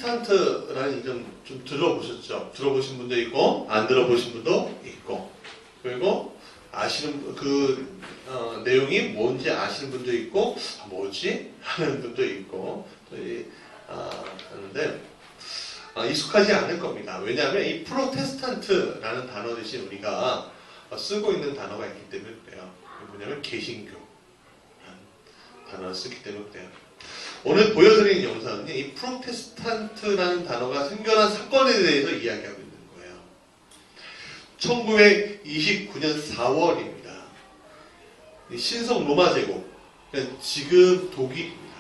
프로테스탄트라는 이름 좀 들어보셨죠? 들어보신 분도 있고 안 들어보신 분도 있고, 그리고 아시는 내용이 뭔지 아시는 분도 있고 뭐지? 하는 분도 있고 하는데 익숙하지 않을 겁니다. 왜냐하면 이 프로테스탄트라는 단어 대신 우리가 쓰고 있는 단어가 있기 때문에 그래요. 뭐냐면 개신교라는 단어를 쓰기 때문에 그래요. 오늘 보여드리는 영상은 이 프로테스탄트라는 단어가 생겨난 사건에 대해서 이야기하고 있는 거예요. 1929년 4월입니다. 신성 로마 제국, 그러니까 지금 독일입니다.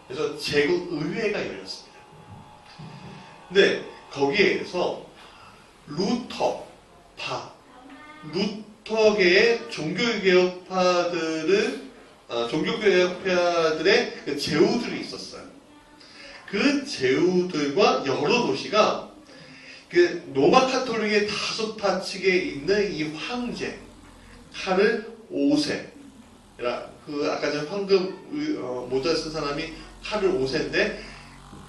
그래서 제국 의회가 열렸습니다. 근데 거기에서 루터계의 종교개혁파들의 그 제후들이 있었어요. 그 제후들과 여러 도시가 그 로마 카톨릭의 다소파 측에 있는 이 황제 카를 5세, 그 아까 전에 황금 모자 쓴 사람이 카를 5세인데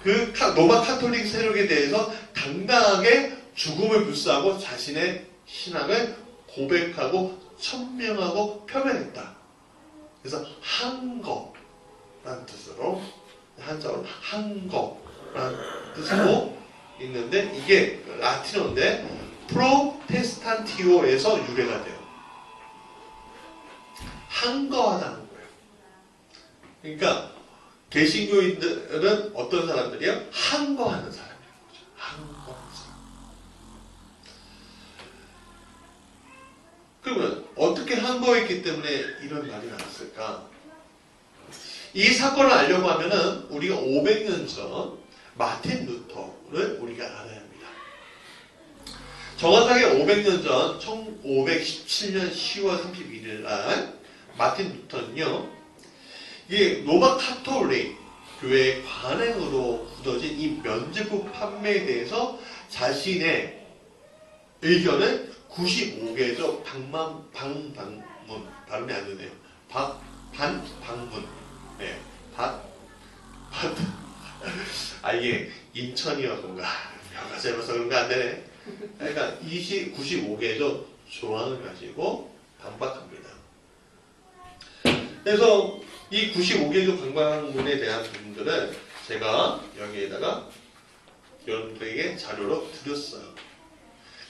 그 로마 카톨릭 세력에 대해서 당당하게 죽음을 불사하고 자신의 신앙을 고백하고 천명하고 표명했다. 그래서 한거라는 뜻으로, 한자어로 한거라는 뜻으로 있는데, 이게 라틴어인데 프로테스탄티오에서 유래가 돼요. 한거하다는 거예요. 그러니까 개신교인들은 어떤 사람들이에요? 한거하는 사람이에요. 한거하는 사람. 그러면 어떻게 한거했기 때문에 이런 말이 나왔을까? 이 사건을 알려고 하면은 우리가 500년 전 마틴 루터를 우리가 알아야 합니다. 정확하게 500년 전 1517년 10월 31일 날 마틴 루터는요, 이 로마 카톨릭 교회의 관행으로 굳어진 이 면죄부 판매에 대해서 자신의 의견을 95개조 방문, 발음이 안 되네요. 반방문. 네. 이게 인천이었던가. 혀가 짧아서 그런 거 안 되네. 그러니까 95개조 조항을 가지고 반박합니다. 그래서 이 95개조 방방문에 대한 부분들을 제가 여기에다가 여러분들에게 자료로 드렸어요.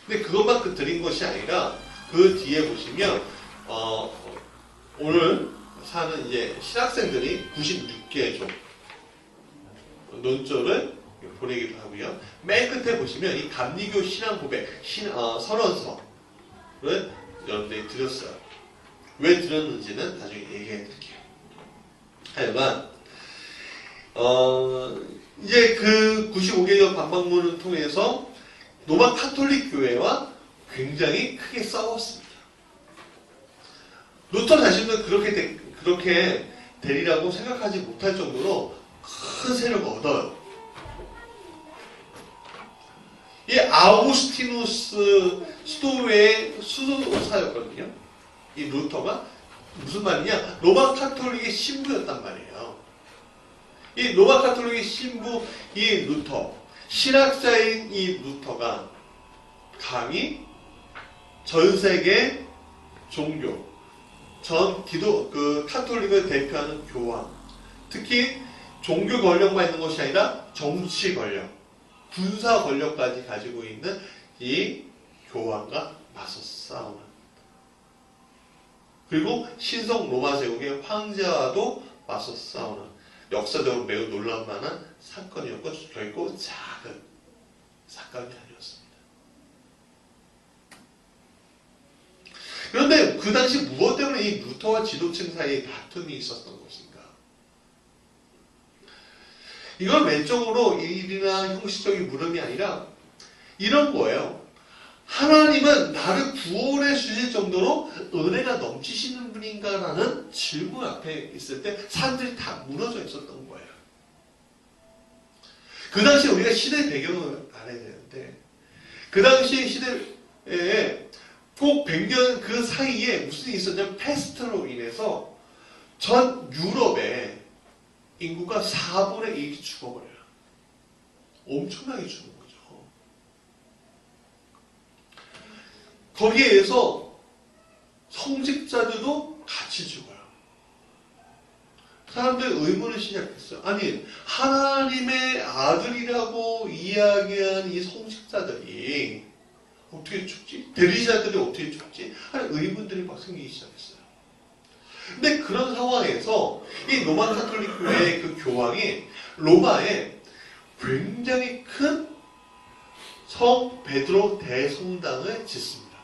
근데 그것만 드린 것이 아니라 그 뒤에 보시면 오늘 사는 이제 신학생들이 96개조 논조를 보내기도 하고요. 맨 끝에 보시면 이 감리교 신앙 고백 선언서를 여러분들이 드렸어요. 왜 드렸는지는 나중에 얘기해 드릴게요. 하여간 이제 그 95개조 반박문을 통해서 로마 카톨릭 교회와 굉장히 크게 싸웠습니다. 루터 자신도 그렇게 되리라고 생각하지 못할 정도로 큰 세력을 얻어요. 이 아우구스티누스 수도의 수도사였거든요. 이 루터가 무슨 말이냐? 로마 카톨릭의 신부였단 말이에요. 이 로마 카톨릭의 신부 이 루터, 신학자인 이 루터가 감히 전 세계 종교, 전 카톨릭을 대표하는 교황, 특히 종교 권력만 있는 것이 아니라 정치 권력, 군사 권력까지 가지고 있는 이 교황과 맞서 싸우는, 그리고 신성 로마 제국의 황제와도 맞서 싸우는 역사적으로 매우 놀랄만한 사건이었고 결코 작은 사건이 아니었습니다. 그런데 그 당시 무엇 때문에 이 루터와 지도층 사이에 다툼이 있었던 것인가? 이건 외적으로 일이나 형식적인 물음이 아니라 이런 거예요. 하나님은 나를 구원해 주실 정도로 은혜가 넘치시는 분인가라는 질문 앞에 있을 때 사람들이 다 무너져 있었던 거예요. 그 당시 우리가 시대 배경을 알아야 되는데, 그 당시 시대에 꼭 100년 그 사이에 무슨 일이 있었냐면 패스트로 인해서 전 유럽의 인구가 4분의 1이 죽어버려요. 엄청나게 죽은 거죠. 거기에서 성직자들도 같이 죽어요. 사람들이 의문을 시작했어요. 아니, 하나님의 아들이라고 이야기한 이 성직자들이 어떻게 죽지? 대리자들이 어떻게 죽지? 하는 의문들이 막 생기기 시작했어요. 근데 그런 상황에서 이 로마 카톨릭 교회의 그 교황이 로마에 굉장히 큰 성 베드로 대성당을 짓습니다.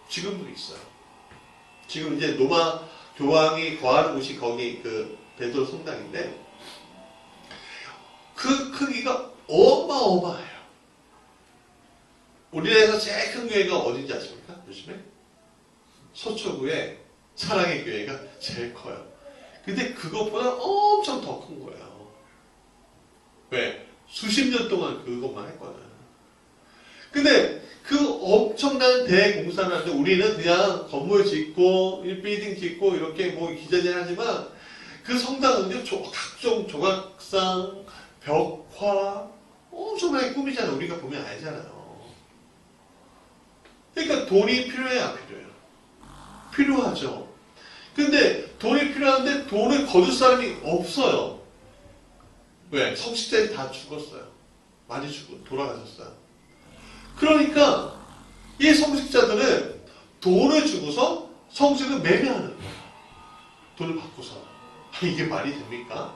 지금도 있어요. 지금 이제 로마 교황이 거하는 곳이 거기 그 베드로 성당인데 그 크기가 어마어마해요. 우리나라에서 제일 큰 교회가 어딘지 아십니까? 요즘에? 서초구에 사랑의 교회가 제일 커요. 근데 그것보다 엄청 더 큰 거예요. 왜? 수십 년 동안 그것만 했거든. 근데 그 엄청난 대공사를 하는데 우리는 그냥 건물 짓고 빌딩 짓고 이렇게 뭐 기자재 하지만 그 성당은요 각종 조각상, 벽화 엄청나게 꾸미잖아요. 우리가 보면 알잖아요. 그러니까 돈이 필요해요, 안 필요해요? 필요하죠. 근데 돈이 필요한데 돈을 거둘 사람이 없어요. 왜? 성직자들이 다 죽었어요. 많이 돌아가셨어요. 그러니까 이 성직자들은 돈을 주고서 성직을 매매하는 거예요. 돈을 받고서. 이게 말이 됩니까?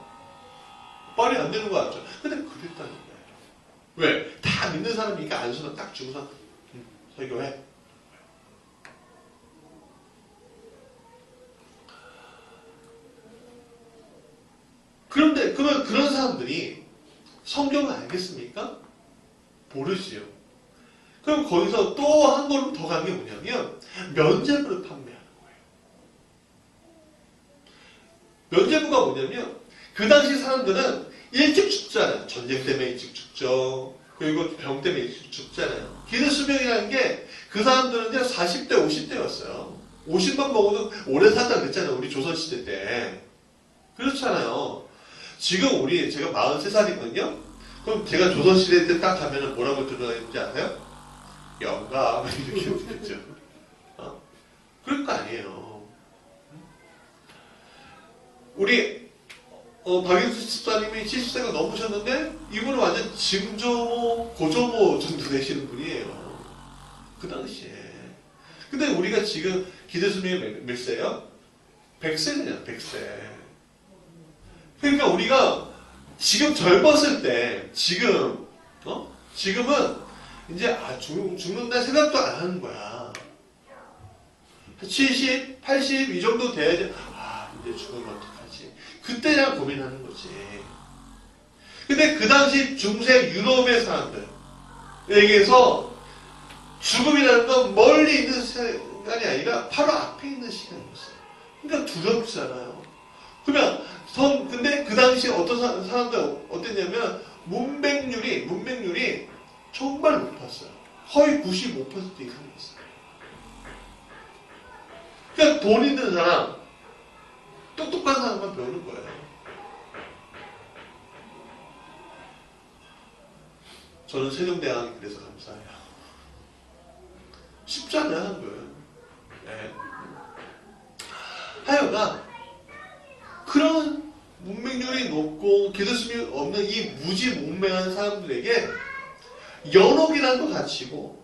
말이 안 되는 거 같죠? 근데 그랬다는 거예요. 왜? 다 믿는 사람이니까 안수는 딱 주고서 설교해. 그런데 그런 사람들이 성경을 알겠습니까? 모르지요. 그럼 거기서 또 한 걸음 더 간 게 뭐냐면 면죄부를 판매하는 거예요. 면죄부가 뭐냐면 그 당시 사람들은 일찍 죽잖아요. 전쟁 때문에 일찍 죽죠. 그리고 병 때문에 일찍 죽잖아요. 기대 수명이라는 게 그 사람들은 이제 40대, 50대였어요. 50만 먹어도 오래 산다 그랬잖아요. 우리 조선시대 때. 그렇잖아요. 지금 제가 43살이거든요. 그럼 제가 조선시대 때 딱 가면은 뭐라고 들어가는지 아세요? 영감 이렇게 듣겠죠. 그럴 거 아니에요. 우리 박인수 집사님이 70세가 넘으셨는데 이분은 완전 증조모, 고조모 정도 되시는 분이에요. 그 당시에. 근데 우리가 지금 기대수명이 몇 세요? 100세잖아요. 100세. 그러니까 우리가 지금 젊었을 때 지금은 이제 죽는다 생각도 안 하는 거야. 70, 80 이 정도 돼야지 이제 죽으면 어떡하지? 그때야 고민하는 거지. 근데 그 당시 중세 유럽의 사람들에게서 죽음이라는 건 멀리 있는 시간이 아니라 바로 앞에 있는 시간이었어요. 그러니까 두렵잖아요. 그러면 근데 그 당시에 어떤 사람들 어땠냐면 문맹률이 정말 높았어요. 거의 95% 이상이었어요. 그러니까 돈 있는 사람, 똑똑한 사람만 배우는 거예요. 저는 세종대왕이 그래서 감사해요. 쉽지 않아요, 한글. 네. 하여간 그런 문맹률이 높고 기도심이 없는 이 무지몽매한 사람들에게 연옥이라는 거 가르치고,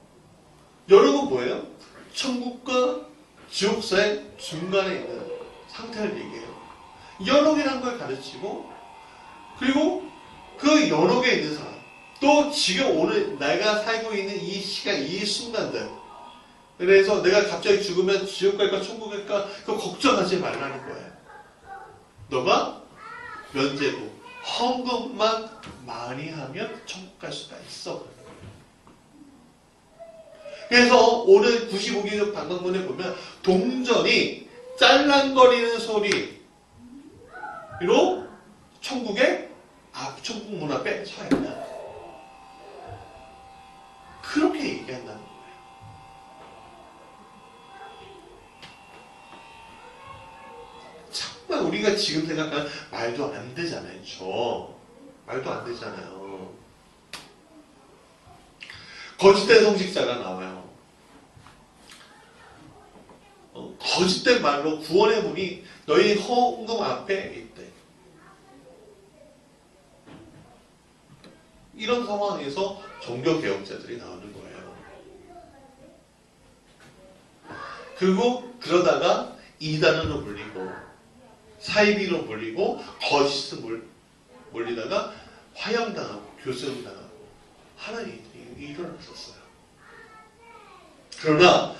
연옥은 뭐예요? 천국과 지옥사의 중간에 있는 상태를 얘기해요. 연옥이라는 걸 가르치고, 그리고 그 연옥에 있는 사람, 또 지금 오늘 내가 살고 있는 이 시간, 이 순간들, 그래서 내가 갑자기 죽으면 지옥 갈까 천국 갈까 그거 걱정하지 말라는 거예요. 너가 면죄부, 헌금만 많이 하면 천국 갈 수가 있어. 그래서 오늘 95기적 방광문에 보면 동전이 짤랑거리는 소리로 천국 문 앞에 서 있다. 그렇게 얘기한다는 거예요. 정말 우리가 지금 생각하면 말도 안 되잖아요. 말도 안 되잖아요. 거짓된 성직자가 나와요. 거짓된 말로 구원의 문이 너희 헌금 앞에 있대. 이런 상황에서 종교개혁자들이 나오는 거예요. 그리고 그러다가 이단으로 물리고 사이비로 물리고 거짓을 물리다가 화형당하고 교수형당하고 하는 일이 일어났었어요. 그러나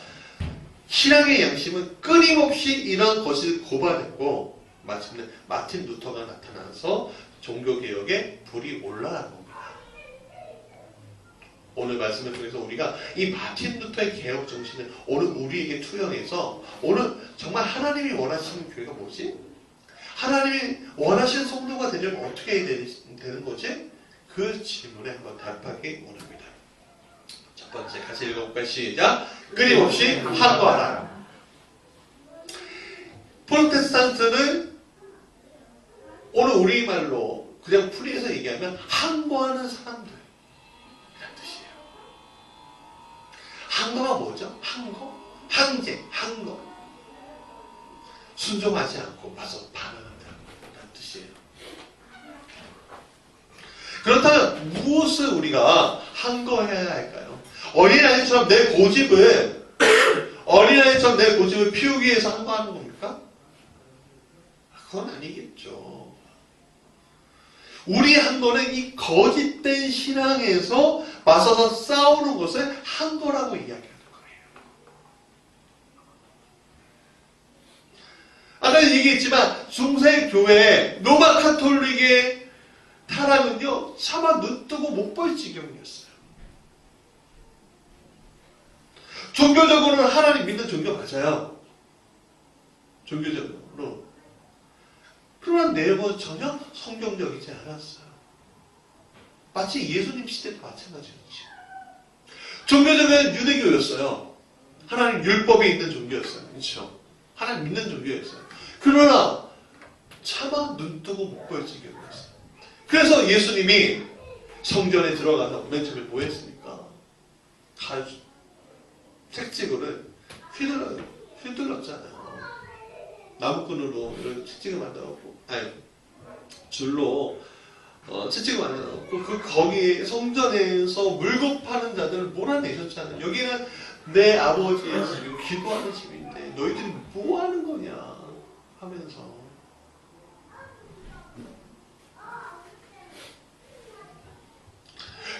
신앙의 양심은 끊임없이 이런 것을 고발했고 마침내 마틴 루터가 나타나서 종교개혁에 불이 올라간 겁니다. 오늘 말씀을 통해서 우리가 이 마틴 루터의 개혁 정신을 오늘 우리에게 투영해서 오늘 정말 하나님이 원하시는 교회가 뭐지? 하나님이 원하시는 성도가 되려면 어떻게 해야 되는 거지? 그 질문에 한번 답하기 원합니다. 첫 번째 같이 읽어볼까요? 시작! 끊임없이 항거하라. 프로테스탄트는 오늘 우리말로 그냥 풀이해서 얘기하면 항거하는 사람들 이란 뜻이에요. 항거가 뭐죠? 항거? 항쟁, 항거. 순종하지 않고 맞서 반항한다 이란 뜻이에요. 그렇다면 무엇을 우리가 항거해야 할까요? 어린아이처럼 내 고집을 피우기 위해서 항거하는 겁니까? 그건 아니겠죠. 우리 항거는 이 거짓된 신앙에서 맞서서 싸우는 것을 항거라고 이야기하는 거예요. 아까 얘기했지만 중세교회 로마 카톨릭의 타락은요 차마 눈뜨고 못 볼 지경이었어요. 종교적으로는 하나님 믿는 종교 맞아요. 종교적으로. 그러나 내용은 전혀 성경적이지 않았어요. 마치 예수님 시대도 마찬가지였지. 종교적인 유대교였어요. 하나님 율법이 있는 종교였어요. 그렇죠? 하나님 믿는 종교였어요. 그러나 차마 눈뜨고 못 볼 지경이었어요. 그래서 예수님이 성전에 들어가서 맨 처음에 뭐 했습니까? 책찍을 휘둘렀잖아요. 나무꾼으로 이런 채찍을 만들었고, 줄로 채찍을 만들었고, 거기 성전에서 물고 파는 자들을 몰아내셨잖아요. 여기는 내 아버지의 집이고 기도하는 집인데 너희들이 뭐 하는 거냐 하면서.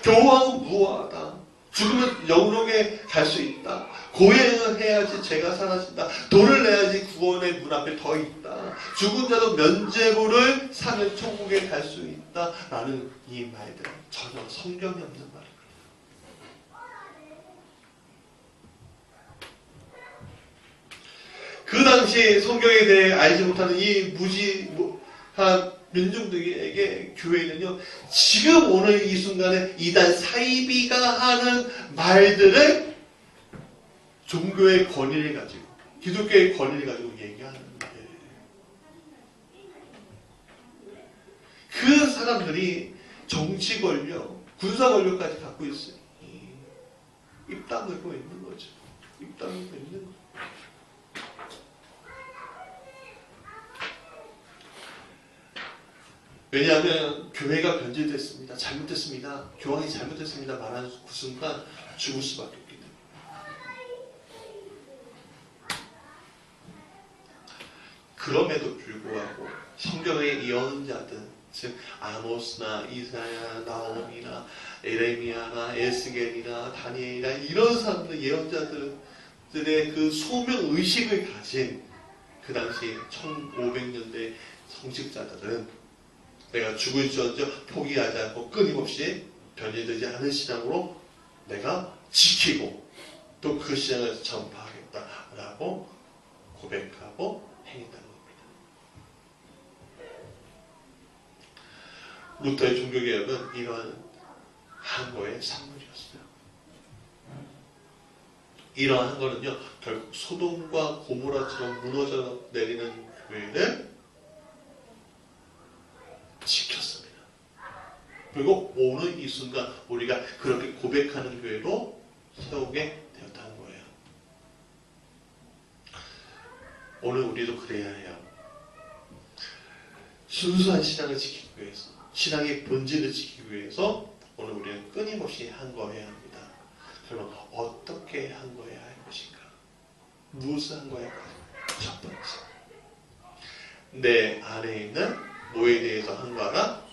교황은 무화하다. 죽으면 영록에 갈 수 있다. 고행을 해야지 죄가 사라진다. 돈을 내야지 구원의 문 앞에 더 있다. 죽은 자도 면죄부를 사면 천국에 갈 수 있다. 라는 이 말들은 전혀 성경이 없는 말입니다. 그 당시 성경에 대해 알지 못하는 이 무지한 민중들에게 교회는요, 지금 오늘 이 순간에 이단 사이비가 하는 말들을 종교의 권위를 가지고, 기독교의 권위를 가지고 얘기하는데, 그 사람들이 정치 권력, 군사 권력까지 갖고 있으니 입 다물고 있는 거죠. 입 다물고 있는 거죠. 왜냐하면 교회가 변질됐습니다. 잘못됐습니다. 교황이 잘못됐습니다. 말하는 그 순간 죽을 수밖에 없기 때문에. 그럼에도 불구하고 성경의 예언자들, 즉 아모스나 이사야, 나홈이나 에레미야나 에스겔이나 다니엘이나 이런 사람들, 예언자들의 그 소명 의식을 가진 그 당시 1500년대 성직자들은 내가 죽을지언정 포기하지 않고 끊임없이 변질되지 않은 신앙으로 내가 지키고 또 그 신앙을 전파하겠다라고 고백하고 행했다는 겁니다. 루터의 종교개혁은 이러한 항거의 산물이었어요. 이러한 항거는요, 결국 소돔과 고모라처럼 무너져 내리는 교회를 지켰습니다. 그리고 오늘 이 순간 우리가 그렇게 고백하는 교회로 세우게 되었다는 거예요. 오늘 우리도 그래야 해요. 순수한 신앙을 지키기 위해서, 신앙의 본질을 지키기 위해서 오늘 우리는 끊임없이 한거해야 합니다. 그러면 어떻게 한거해야 할 것인가? 무엇을 한거해야 할까? 첫 번째, 내 안에 있는 뭐에 대해서 한거하라?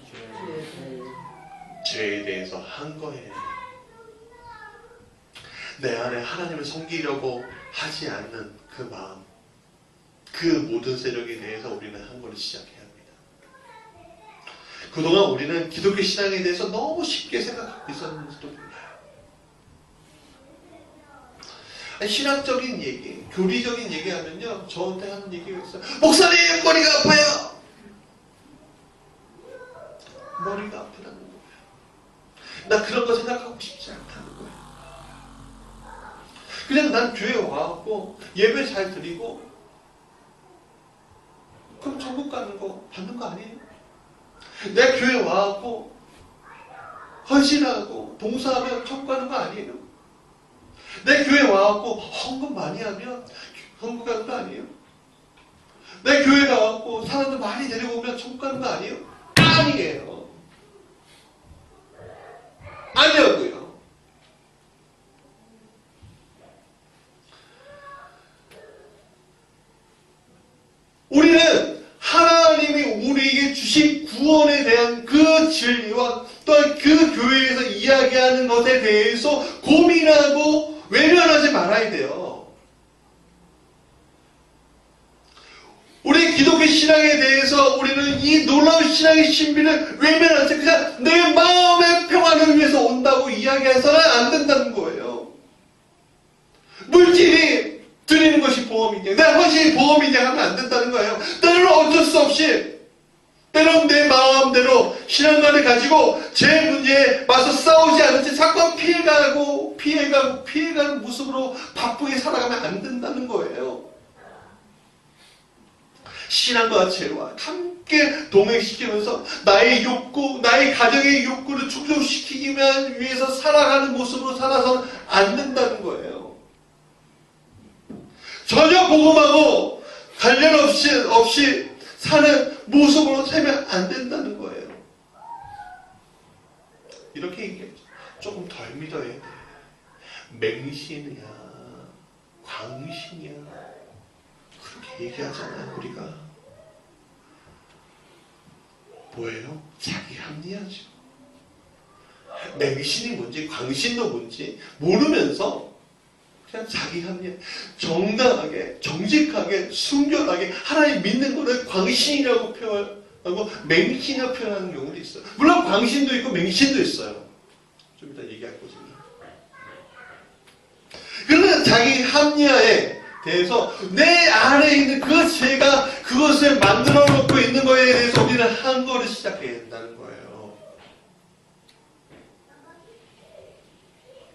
죄에 대해서 한거해야 해요. 내 안에 하나님을 섬기려고 하지 않는 그 마음, 그 모든 세력에 대해서 우리는 한거를 시작해야 합니다. 그동안 우리는 기독교 신앙에 대해서 너무 쉽게 생각하고 있었는지도 몰라요. 신학적인 얘기, 교리적인 얘기하면요, 저한테 하는 얘기가 있어요. 목사님, 머리가 아파요. 머리가 아프다는 거예요. 나 그런 거 생각하고 싶지 않다는 거예요. 그냥 난 교회 와갖고 예배 잘 드리고 그럼 천국 가는 거 받는 거 아니에요? 내 교회 와갖고 헌신하고 봉사하면 천국 가는 거 아니에요? 내 교회 와갖고 헌금 많이 하면 천국 가는 거 아니에요? 내 교회 가갖고 사람들 많이 데리고 오면 천국 가는 거 아니에요? 아니에요. 아니라고요. 우리는 하나님이 우리에게 주신 구원에 대한 그 진리와 또한 그 교회에서 이야기하는 것에 대해서 고민하고 외면하지 말아야 돼요. 우리 기독교 신앙에 대해서 우리는 이 놀라운 신앙의 신비를 외면하지, 그냥 내 마음의 평안을 위해서 온다고 이야기해서는 안 된다는 거예요. 물질이 드리는 것이 보험이냐, 내 헌신이 보험이냐 하면 안 된다는 거예요. 때로는 어쩔 수 없이, 때로는 내 마음대로 신앙관을 가지고 제 문제에 맞서 싸우지 않은 채 자꾸 피해가는 모습으로 바쁘게 살아가면 안 된다는 거예요. 신앙과 죄와 함께 동행시키면서 나의 욕구, 나의 가정의 욕구를 충족시키기 위해서 살아가는 모습으로 살아서는 안 된다는 거예요. 전혀 복음하고 관련 없이 사는 모습으로 살면 안 된다는 거예요. 이렇게 얘기하죠. 조금 덜 믿어야 돼. 맹신이야, 광신이야, 그렇게 얘기하잖아요. 우리가 뭐예요? 자기 합리화죠. 맹신이 뭔지 광신도 뭔지 모르면서 그냥 자기 합리화, 정당하게, 정직하게, 순결하게 하나님 믿는 거를 광신이라고 표현하고 맹신이라고 표현하는 경우도 있어요. 물론 광신도 있고 맹신도 있어요. 좀 이따 얘기할 거지만. 그러나 자기 합리화에 대해서 내 안에 있는 그 죄가 그것을 만들어 놓고 있는 거에 대해서 우리는 한 거를 시작해야 된다는 거예요.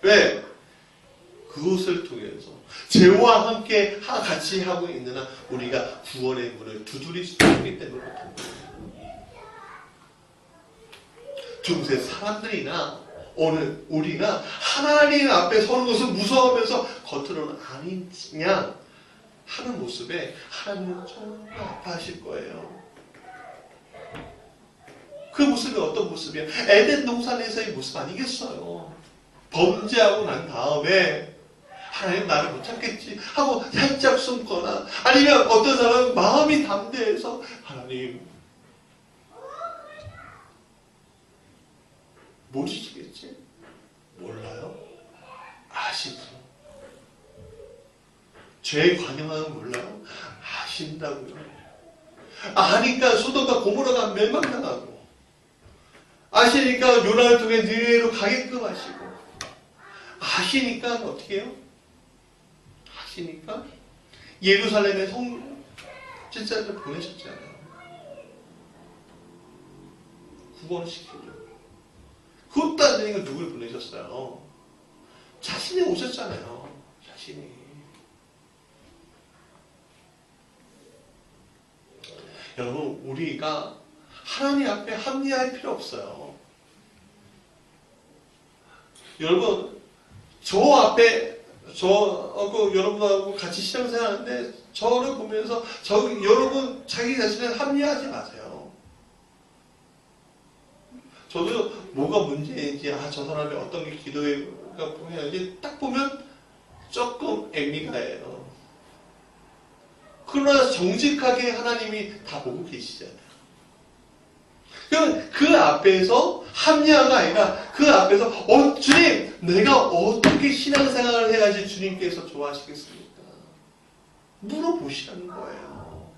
왜? 그것을 통해서 죄와 함께 같이 하고 있는 한 우리가 구원의 문을 두드릴 수 있기 때문에 그렇다는 거예요. 중세 사람들이나 오늘 우리가 하나님 앞에 서는 것을 무서워하면서 겉으로는 아니냐 하는 모습에 하나님은 정말 아파하실 거예요. 그 모습이 어떤 모습이야? 에덴 동산에서의 모습 아니겠어요? 범죄하고 난 다음에 하나님 나를 못 찾겠지 하고 살짝 숨거나, 아니면 어떤 사람은 마음이 담대해서 하나님 못 주시겠지? 몰라요? 아시죠? 죄의 관영함은 몰라요? 아신다고요. 아니까 소돔과 고모라가 멸망당하고, 아시니까 요나를 통해 니네로 가게끔 하시고, 아시니까 어떻게 해요? 아시니까 예루살렘에 선지자를 보내셨잖아요. 구원시키려고. 그것도 안 되니까 누굴 보내셨어요? 자신이 오셨잖아요. 자신이. 여러분, 우리가 하나님 앞에 합리화할 필요 없어요. 여러분, 저 앞에 여러분하고 같이 신앙생활하는데 저를 보면서 여러분 자기 자신을 합리화하지 마세요. 저도 뭐가 문제인지 저 사람이 어떤 게 기도가 보여야지 딱 보면 조금 앵미가예요. 그러나 정직하게 하나님이 다 보고 계시잖아요. 그럼 그 앞에서 합리화가 아니라 그 앞에서 주님 내가 어떻게 신앙생활을 해야지 주님께서 좋아하시겠습니까? 물어보시라는 거예요.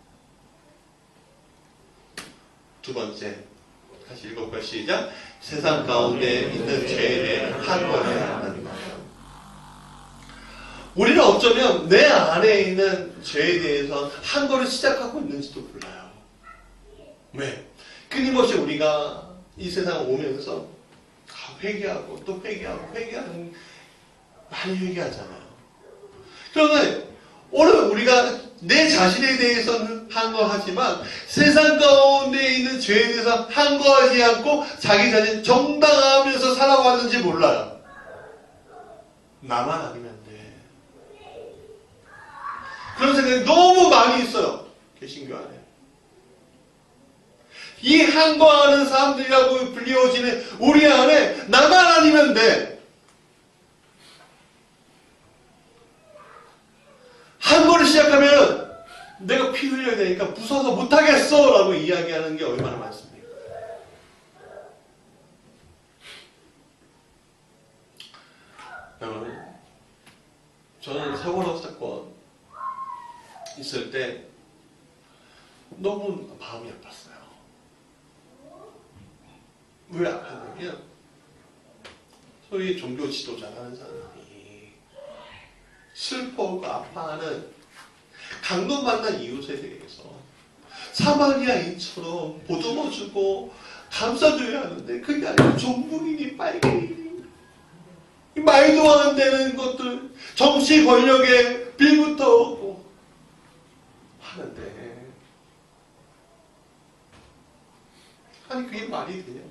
두 번째 다시 읽어볼까요? 시작. 세상 가운데 있는 죄에 대해 항거해야 한다는 거예요. 우리는 어쩌면 내 안에 있는 죄에 대해서 항거를 시작하고 있는지도 몰라요. 왜? 끊임없이 우리가 이 세상에 오면서 회개하고 또 회개하는 많이 회개하잖아요. 그러면 오늘 우리가 내 자신에 대해서는 항거하지만 세상 가운데 있는 죄에 대해서 항거하지 않고 자기 자신 정당화하면서 살아왔는지 몰라요. 나만 아니면 돼. 그런 생각이 너무 많이 있어요. 개신교 안에. 이 항거하는 사람들이라고 불리워지는 우리 안에 나만 아니면 돼. 항거를 시작하면 내가 피 흘려야 되니까 무서워서 못하겠어 라고 이야기하는 게 얼마나 많습니까? 여러분, 저는 세월호 사건 있을 때 너무 마음이 아팠어요. 왜 아팠냐면 소위 종교 지도자라는 사람이 슬퍼하고 아파하는 강론받는 이웃에 대해서 사마리아인처럼 보듬어주고 감싸줘야 하는데 그게 아니라 종북이니 빨갱이니 말도 안 되는 것들 정치 권력에 빌부터 오고 하는데 아니 그게 말이 되냐?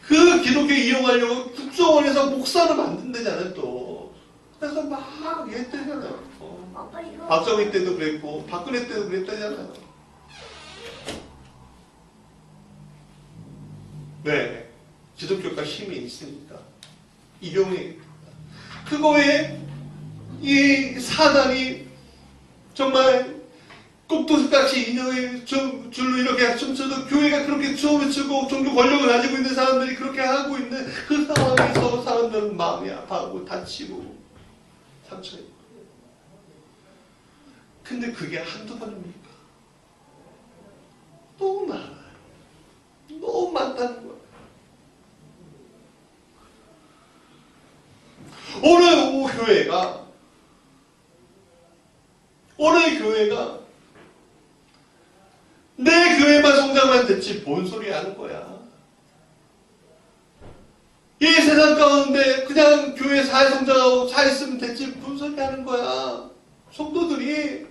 그 기독교 이용하려고 국정원에서 목사를 만든다잖아요 또. 그래서 막 얘기했잖아요. 박정희 때도 그랬고 박근혜 때도 그랬다잖아요. 네, 기독교가 힘이 있으니까 이용해. 그거에 이 사단이 정말 꼭두각시 인형의 줄로 이렇게 춤춰도 교회가 그렇게 춤을 추고 종교 권력을 가지고 있는 사람들이 그렇게 하고 있는 그 상황에서 사람들은 마음이 아파하고 다치고 상처입고. 근데 그게 한두 번입니까? 너무 많아요. 너무 많다는 거예요. 오늘 교회가 내 교회만 성장만 됐지 뭔 소리 하는 거야. 이 세상 가운데 그냥 교회 잘 성장하고 잘 있으면 됐지 뭔 소리 하는 거야. 성도들이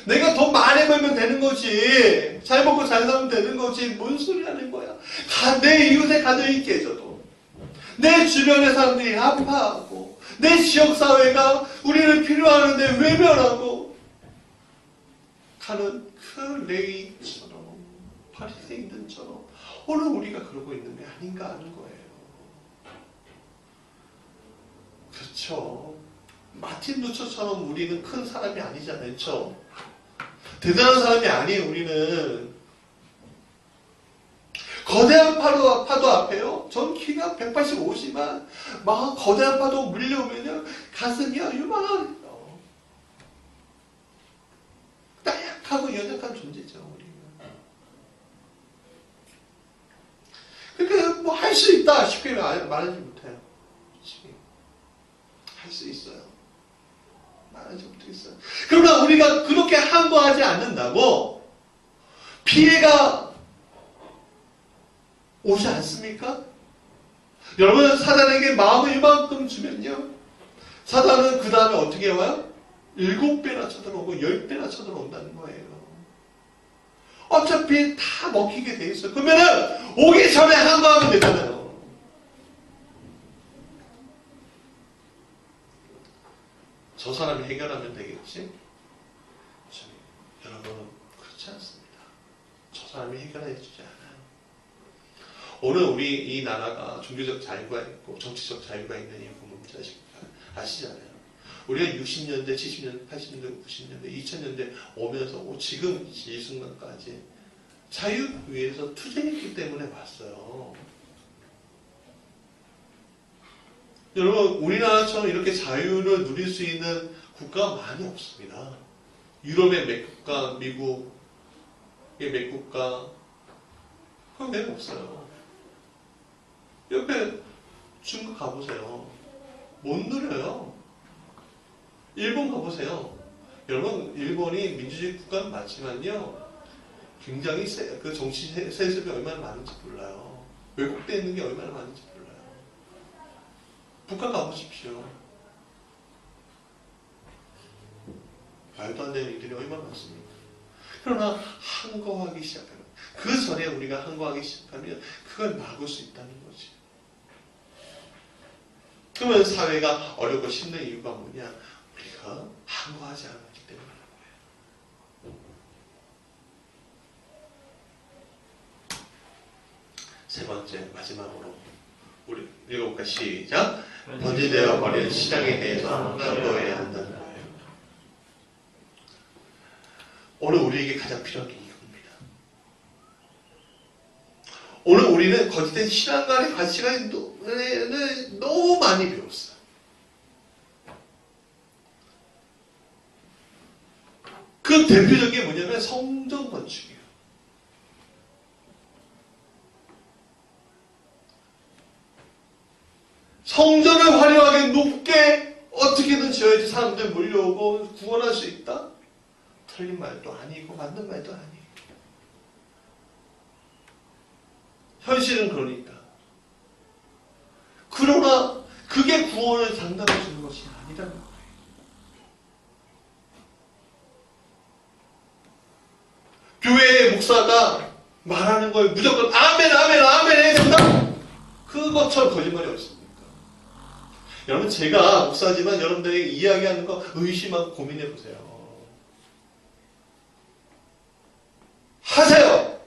내가 돈 많이 벌면 되는 거지, 잘 먹고 잘 살면 되는 거지 뭔 소리 하는 거야. 내 이웃의 가정이 깨져도 내 주변의 사람들이 아파하고 내 지역사회가 우리를 필요하는데 외면하고 가는 그 레위처럼 바리새인들처럼 오늘 우리가 그러고 있는 게 아닌가 하는 거예요. 그렇죠. 마틴 루터처럼 우리는 큰 사람이 아니잖아요. 그렇죠? 대단한 사람이 아니에요. 우리는 거대한 파도 앞에요. 전 키가 185지만 막 거대한 파도 밀려오면요 가슴이 요만해요. 나약하고 연약한 존재죠. 우리는. 그러니까 뭐 할 수 있다 쉽게 말하지 못해요. 할 수 있어요. 말하지 못하겠어요. 그러나 우리가 그렇게 항거하지 않는다고 피해가 오지 않습니까? 여러분, 사단에게 마음을 이만큼 주면요, 사단은 그 다음에 어떻게 와요? 7배나 쳐들어오고 10배나 쳐들어온다는 거예요. 어차피 다 먹히게 돼 있어요. 그러면은 오기 전에 한거하면 되잖아요. 저 사람이 해결하면 되겠지? 여러분 그렇지 않습니다. 저 사람이 해결해 주지 않아요. 오늘 우리 이 나라가 종교적 자유가 있고 정치적 자유가 있는 이유가 뭔지 아시잖아요. 우리가 60년대, 70년대, 80년대, 90년대, 2000년대 오면서 지금 이 순간까지 자유 위해서 투쟁했기 때문에 왔어요. 여러분 우리나라처럼 이렇게 자유를 누릴 수 있는 국가가 많이 없습니다. 유럽의 몇 국가, 미국의 몇 국가 그건 매우 없어요. 옆에 중국 가보세요. 못 누려요. 일본 가보세요. 여러분 일본이 민주주의 국가는 맞지만요 굉장히 그 정치 세습이 얼마나 많은지 몰라요. 왜곡되어 있는 게 얼마나 많은지 몰라요. 북한 가보십시오. 말도 안 되는 일들이 얼마나 많습니까? 그러나 항거하기 시작하면 그 전에 우리가 항거하기 시작하면 그걸 막을 수 있다는 거지. 그러면 사회가 어렵고 힘든 이유가 뭐냐? 우리가 항거하지 않았기 때문인 거예요. 세 번째 마지막으로 우리 읽어볼까? 시작. 번지되어 버리는 시장에 대해서 항거해야 한다는 거예요. 오늘 우리에게 가장 필요한 게 이겁니다. 오늘 우리는 거짓된 신앙관의 가치관을 너무 많이 배웠어요. 그 대표적인 게 뭐냐면 성전 건축이에요. 성전을 화려하게 높게 어떻게든 지어야지 사람들 몰려오고 구원할 수 있다? 틀린 말도 아니고 맞는 말도 아니에요. 현실은 그러니까. 그러나 그게 구원을 장담해 주는 것이 아니라는 거예요. 교회의 목사가 말하는 걸 무조건 아멘 아멘 아멘 해야 된다? 그것처럼 거짓말이 없습니까? 여러분 제가 목사지만 여러분들에게 이야기하는 거 의심하고 고민해 보세요. 하세요.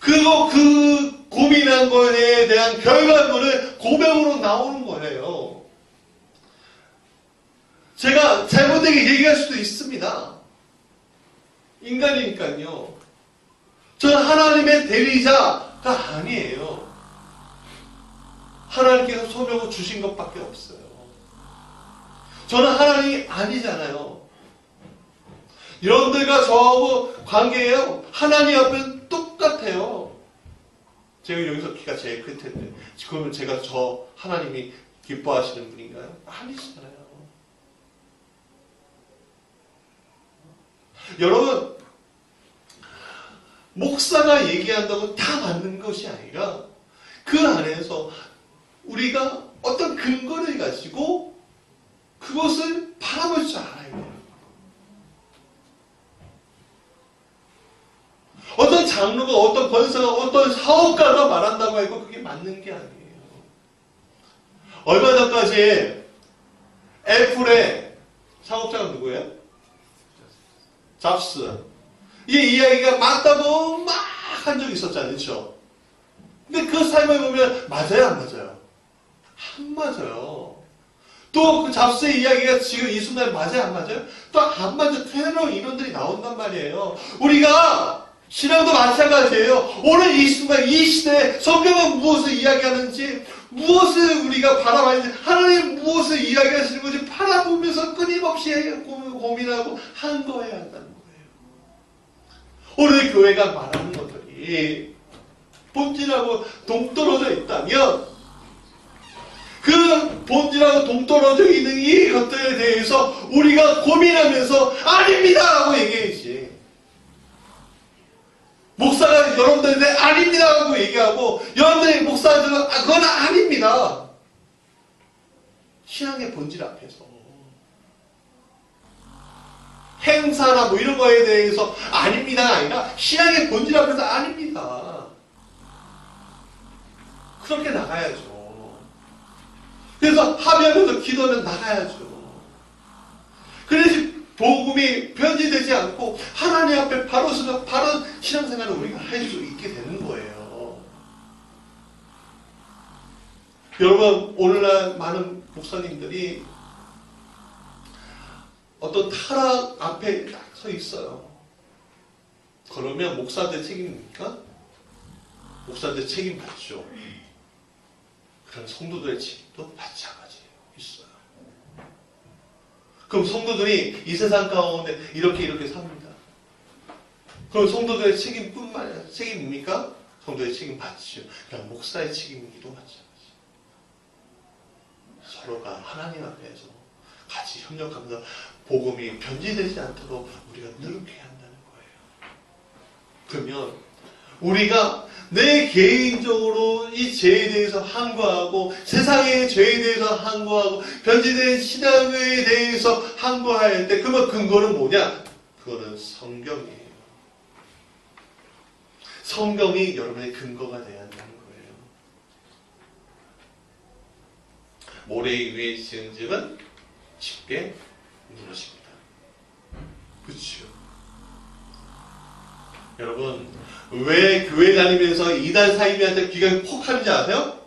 그리고 그 고민한 거에 대한 결과물을 고백으로 나오는 거예요. 제가 잘못되게 얘기할 수도 있습니다. 인간이니까요. 저는 하나님의 대리자가 아니에요. 하나님께서 소명을 주신 것밖에 없어요. 저는 하나님이 아니잖아요. 여러분들과 저하고 관계예요. 하나님 앞에는 똑같아요. 제가 여기서 키가 제일 클 텐데 그러면 제가 저 하나님이 기뻐하시는 분인가요? 아니잖아요. 여러분 목사가 얘기한다고 다 맞는 것이 아니라 그 안에서 우리가 어떤 근거를 가지고 그것을 바라볼 줄 알아야 돼요. 어떤 장로가, 어떤 권사가, 어떤 사업가가 말한다고 해도 그게 맞는 게 아니에요. 얼마 전까지 애플의 창업자가 누구예요? 잡스. 이 이야기가 맞다고 막 한 적이 있었잖아요. 그렇죠? 근데 그 삶을 보면 맞아요, 안 맞아요? 안 맞아요. 또 그 잡스의 이야기가 지금 이 순간 맞아요, 안 맞아요? 또 안 맞아요. 테러 이론들이 나온단 말이에요. 우리가 신앙도 마찬가지예요. 오늘 이 순간, 이 시대에 성경은 무엇을 이야기하는지, 무엇을 우리가 바라봐야지, 하나님 무엇을 이야기하시는 건지 바라보면서 끊임없이 고민하고 항거해야 한다는 거예요. 오늘 교회가 말하는 것들이 본질하고 동떨어져 있다면 그 본질하고 동떨어져 있는 이 것들에 대해서 우리가 고민하면서 아닙니다! 라고 얘기해야지. 목사가 여러분들한테 아닙니다! 라고 얘기하고 여러분들이 목사들은 그건 아닙니다. 신앙의 본질 앞에서 행사나 뭐 이런 거에 대해서 아닙니다가 아니라 신앙의 본질 앞에서 아닙니다. 그렇게 나가야죠. 그래서 합의하면서 기도하면 나가야죠. 그래야지 복음이 변질되지 않고 하나님 앞에 바로 서서 바로 신앙생활을 우리가 할 수 있게 되는 거예요. 여러분, 오늘날 많은 목사님들이 어떤 타락 앞에 딱 서 있어요. 그러면 목사들 책임입니까? 목사들 책임 받죠. 그럼 성도들의 책임도 마찬가지예요. 있어요. 그럼 성도들이 이 세상 가운데 이렇게 삽니다. 그럼 성도들의 책임뿐만 아니라 책임입니까? 성도의 책임 받죠. 그냥 목사의 책임이기도 마찬가지. 서로가 하나님 앞에서 같이 협력하면서 복음이 변질되지 않도록 우리가 노력해야 한다는 거예요. 그러면 우리가 내 개인적으로 이 죄에 대해서 항거하고 세상의 죄에 대해서 항거하고 변질된 신앙에 대해서 항거할 때 그러면 근거는 뭐냐? 그거는 성경이에요. 성경이 여러분의 근거가 되어야 한다는 거예요. 모래 위에 지은 집은 쉽게 무너집니다. 그렇죠? 여러분, 왜 교회 다니면서 이단 사이비한테 귀가 폭 하는지 아세요?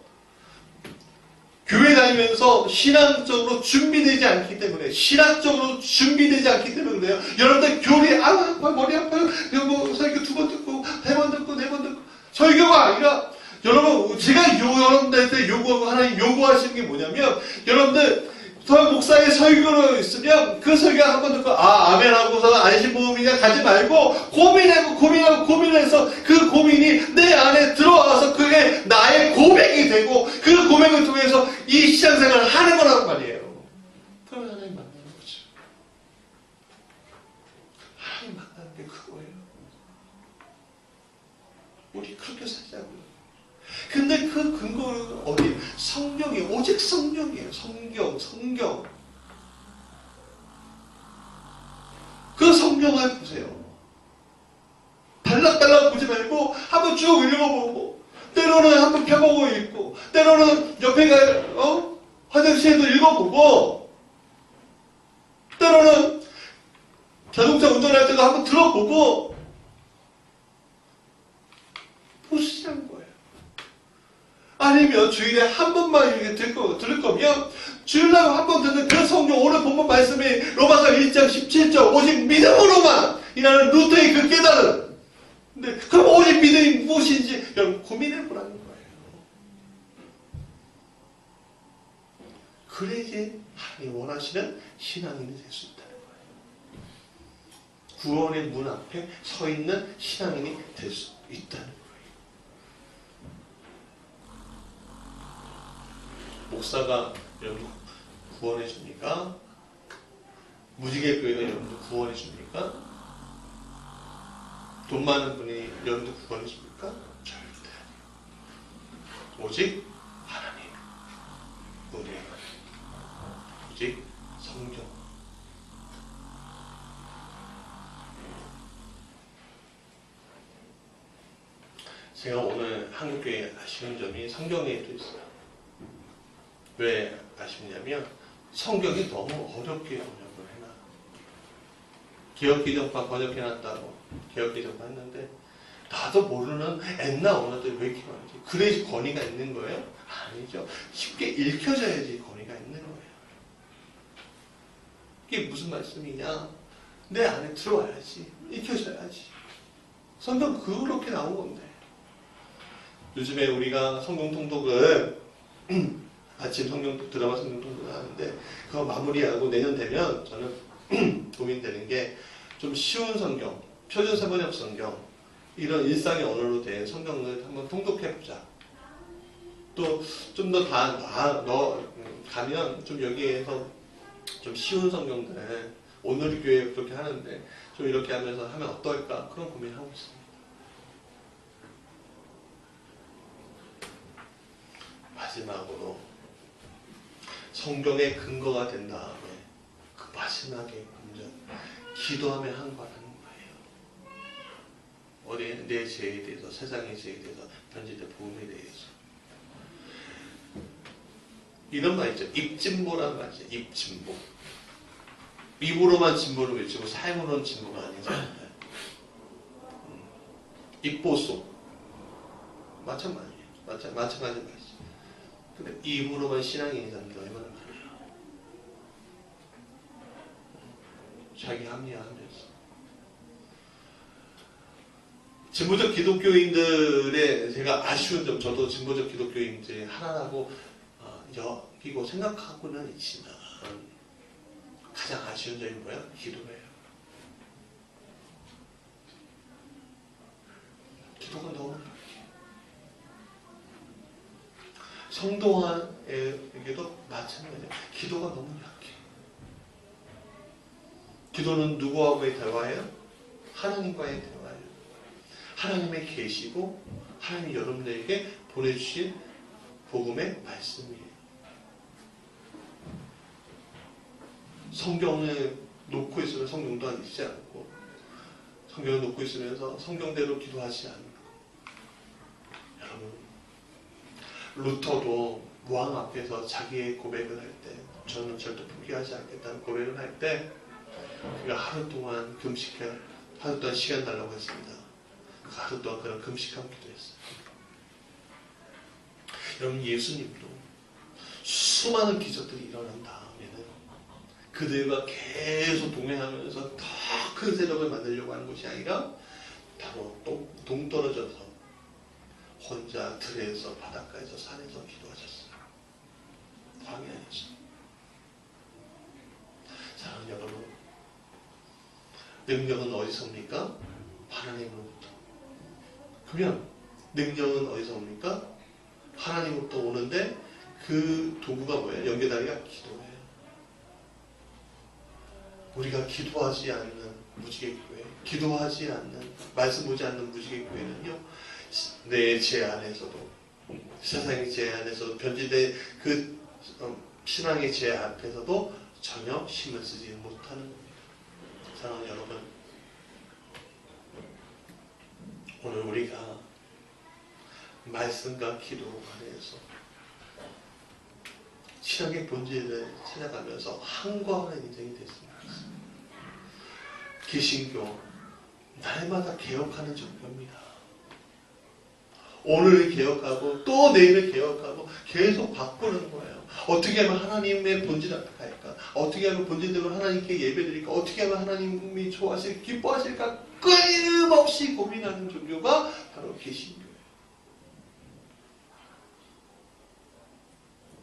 교회 다니면서 신앙적으로 준비되지 않기 때문에, 신학적으로 준비되지 않기 때문에 그래요. 여러분들 교리, 머리 아파요. 뭐 설교 2번 듣고, 3번 듣고, 4번 듣고. 설교가 아니라, 여러분, 제가 여러분들한테 요구하고 하나님 요구하시는 게 뭐냐면, 여러분들, 목사의 설교로 있으면 그 설교 한번 듣고 아멘 하고서 안심보험이냐 가지 말고 고민해서 그 고민이 내 안에 들어와서 그게 나의 고백이 되고 그 고백을 통해서 이 신앙생활을 하는 거란 말이에요. 그러면 하나님 만나는 거죠. 하나님 만나는 게 그거예요. 우리 그렇게 살자고요. 근데 그 근거는 어디? 성경이에요. 오직 성경이에요. 성경. 그 성경을 보세요. 달락달락 보지 말고 한번 쭉 읽어보고 때로는 한번 펴보고 읽고 때로는 옆에 화장실에도 읽어보고 때로는 자동차 운전할 때도 한번 들어보고 보시자는 거예요. 아니면 주일에 한 번만 이렇게 들을 거면 주일날 한 번 듣는 그 성경 오늘 본문 말씀이 로마서 1장 17절 오직 믿음으로만 이라는 루터의 그 깨달음. 근데 그럼 오직 믿음이 무엇인지 여러분 고민해 보라는 거예요. 그래야지 하나님 원하시는 신앙인이 될 수 있다는 거예요. 구원의 문 앞에 서 있는 신앙인이 될 수 있다는 거예요. 목사가 여러분 구원해 줍니까? 무지개 교회가 여러분들 구원해 줍니까? 돈 많은 분이 여러분들 구원해 줍니까? 절대. 오직 하나님, 우리 오직 성경. 제가 오늘 한국교회 아쉬운 점이 성경에 또 있어요. 왜 아쉽냐면 성경이 너무 어렵게 번역을 해놔. 개역기적판 번역해놨다고 개역기적판 했는데 나도 모르는 엔나 언어들이 왜 이렇게 많지? 그래야지 권위가 있는 거예요? 아니죠. 쉽게 읽혀져야지 권위가 있는 거예요. 이게 무슨 말씀이냐? 내 안에 들어와야지. 읽혀져야지. 성경 그렇게 나온 건데. 요즘에 우리가 성경 통독을 아침 드라마 성경 통독을 하는데 그거 마무리하고 내년 되면 저는 고민되는 게 좀 쉬운 성경, 표준세번역 성경 이런 일상의 언어로 된 성경을 한번 통독해보자. 또 좀 더 가면 좀 여기에서 좀 쉬운 성경들 오늘 교회 그렇게 하는데 좀 이렇게 하면서 하면 어떨까 그런 고민하고 있습니다. 마지막으로 성경의 근거가 된 다음에 그 마지막에 문제 기도하며 항구하는 거예요. 어디에 내 죄에 대해서, 세상의 죄에 대해서, 편지된 복음에 대해서. 이런 말 있죠. 입진보란 말이죠. 입진보. 입으로만 진보를 외치고 삶으로는 진보가 아니잖아요. 입보소. 마찬가지예요. 마찬가지 말이죠. 근데 입으로만 신앙이 있는 게 얼마나 많아요. 자기 합리화하면서. 진보적 기독교인들의 제가 아쉬운 점, 저도 진보적 기독교인 이제 하나라고 여기고 생각하고는 있지만 가장 아쉬운 점이 뭐야? 기도예요. 기도가 너무 약해. 성도한에게도 마찬가지예요. 기도가 너무 약해. 기도는 누구와의 대화예요? 하나님과의 대화예요. 하나님의 계시고 하나님이 여러분들에게 보내주신 복음의 말씀이에요. 성경을 놓고 있으면 성경도 안 읽지 않고, 성경을 놓고 있으면서 성경대로 기도하지 않고. 여러분, 루터도 왕 앞에서 자기의 고백을 할 때, 저는 절대 포기하지 않겠다는 고백을 할 때, 그가 하루 동안 하루 동안 시간 달라고 했습니다. 그 하루 동안 그런 금식하고 기도했어요. 여러분, 예수님도 수많은 기적들이 일어난 다음에는 그들과 계속 동행하면서 더 큰 세력을 만들려고 하는 것이 아니라 바로 동떨어져서 혼자 들에서 바닷가에서 산에서 기도하셨어요. 광야에서. 사랑하는 여러분, 능력은 어디서 옵니까? 하나님으로부터. 그러면 능력은 어디서 옵니까? 하나님으로부터 오는데 그 도구가 뭐예요? 연계다리가 기도예요. 우리가 기도하지 않는 무지개교회, 기도하지 않는, 말씀 보지 않는 무지개교회는요, 내 죄 안에서도, 세상의 죄 안에서도, 변질된 그 신앙의 죄 앞에서도 전혀 힘을 쓰지 못하는 겁니다. 사랑하는 여러분, 오늘 우리가 말씀과 기도 안에서 신앙의 본질을 찾아가면서 항구하는 인생이 됐습니다. 개신교 날마다 개혁하는 종교입니다. 오늘을 개혁하고 또 내일을 개혁하고 계속 바꾸는 거예요. 어떻게 하면 하나님의 본질 앞에 갈까? 어떻게 하면 본질대로 하나님께 예배드릴까? 어떻게 하면 하나님이 좋아하실, 기뻐하실까? 끊임없이 고민하는 종교가 바로 개신교예요.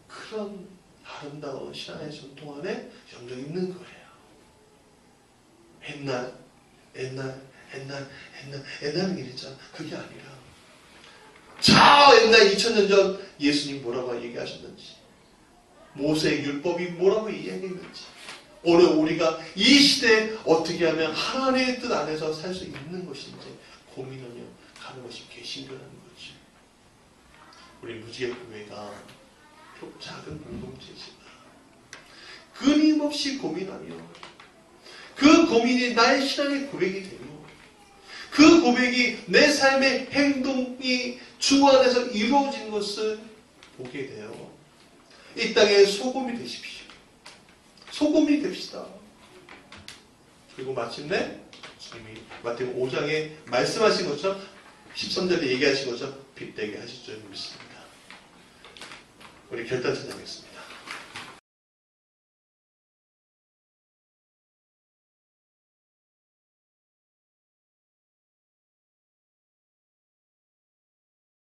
그런 아름다운 신앙의 전통 안에 영적이 있는 거예요. 옛날은 이랬잖아. 그게 아니라 저 옛날 2000년 전 예수님 뭐라고 얘기하셨는지, 모세의 율법이 뭐라고 이야기했는지, 오늘 우리가 이 시대에 어떻게 하면 하나님의 뜻 안에서 살 수 있는 것인지 고민하며 가는 것이 개신교라는 거죠. 우리 무지개교회가 작은 공동체지만 끊임없이 고민하며 그 고민이 나의 신앙의 고백이 되며 그 고백이 내 삶의 행동이 주 안에서 이루어진 것을 보게 돼요. 이 땅의 소금이 되십시오. 소금이 됩시다. 그리고 마침내 주님이 마태복음 5장에 말씀하신 것처럼 13절에 얘기하신 것처럼 빛되게 하실 줄 믿습니다. 우리 결단 찬양하겠습니다.